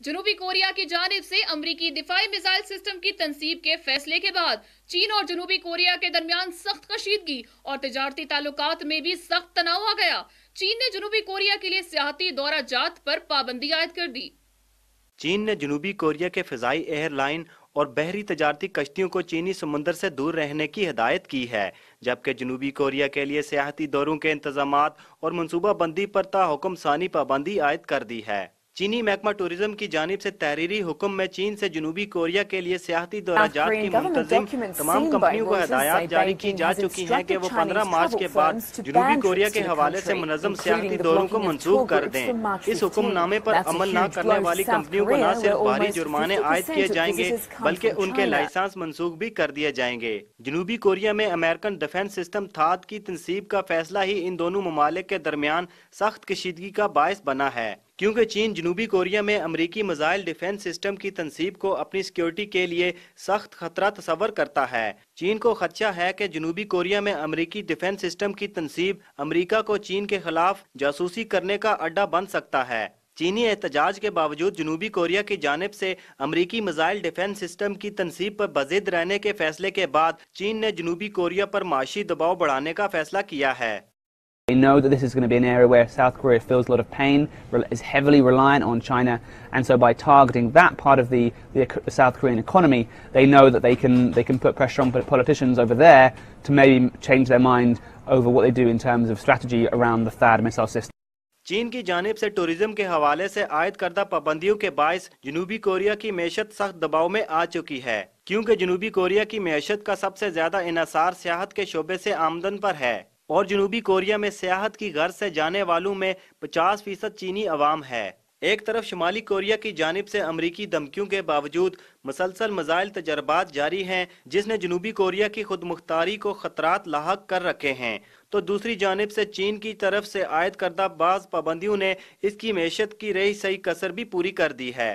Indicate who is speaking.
Speaker 1: जनूबी कोरिया की जानिब से अमरीकी दिफाई मिसाइल सिस्टम की तनसीब के फैसले के बाद चीन और जनूबी कोरिया के दरमियान सख्त कशीदगी और तिजारती ताल्लुकात में भी सख्त तनाव आ गया। चीन ने जनूबी कोरिया के लिए सियाहती दौरा जात पर पाबंदी आयद कर दी।
Speaker 2: चीन ने जनूबी कोरिया के फ़िज़ाई एयरलाइन और बहरी तजारती कश्तियों को चीनी समुंदर से दूर रहने की हिदायत की है, जबकि जनूबी कोरिया के लिए सियाहती दौरों के इंतजामात और मनसूबा बंदी पर ताहुकुम सानी पाबंदी आयद कर दी है। चीनी महकमा टूरिज्म की जानिब से तहरीरी हुक्म में चीन से जनूबी कोरिया के लिए सियाहती दौरा जात की मुंतजिम तमाम कंपनियों को हदायत जारी की जा चुकी हैं कि वो 15 मार्च के बाद जनूबी कोरिया के हवाले से मुनज़्ज़म सियाहती दौरों को मंसूख कर दें। इस हुक्मनामे पर अमल न करने वाली कंपनियों को न सिर्फ भारी जुर्माने आयद किए जाएंगे बल्कि उनके लाइसेंस मंसूख भी कर दिए जाएंगे। जनूबी कोरिया में अमेरिकन डिफेंस सिस्टम थाद की तनसीब का फैसला ही इन दोनों ममालिक के दरमियान सख्त कशीदगी का बायस बना है, क्योंकि चीन जनूबी कोरिया में अमरीकी मिसाइल डिफेंस सिस्टम की तनसीब को अपनी सिक्योरिटी के लिए सख्त खतरा तस्वर करता है। चीन को खदशा है कि जनूबी कोरिया में अमरीकी डिफेंस सिस्टम की तनसीब अमरीका को चीन के खिलाफ जासूसी करने का अड्डा बन सकता है। चीनी एहतजाज के बावजूद जनूबी कोरिया की जानिब से अमरीकी मिसाइल डिफेंस सिस्टम की तनसीब पर बजिद रहने के फैसले के बाद चीन ने जनूबी कोरिया पर माशी दबाव बढ़ाने का फैसला किया है।
Speaker 3: They know that this is going to be an area where South Korea feels a lot of pain, is heavily reliant on China, and so by targeting that part of the South Korean economy, they know that they can put pressure on politicians over there to maybe change their mind over what they do in terms of strategy around the THAAD missile system.
Speaker 2: चीन की जानिब से tourism के हवाले से आयद करदा पाबंदियों के बायस जनूबी कोरिया की मैशत सख्त दबाव में आ चुकी है, क्योंकि जनूबी कोरिया की मैशत का सबसे ज्यादा इन्हिसार सियाहत के शोबे से आमदन पर है और जनूबी कोरिया में सियाहत की गर्ज से जाने वालों में 50% चीनी अवाम है। एक तरफ शुमाली कोरिया की जानिब से अमरीकी धमकियों के बावजूद मुसलसल मिसाइल तजर्बात जारी हैं, जिसने जनूबी कोरिया की खुद मुख्तारी को खतरात लाहक कर रखे हैं, तो दूसरी जानिब से चीन की तरफ से आयद करदा बाज पाबंदियों ने इसकी मैशत की रही सही कसर भी पूरी कर दी है।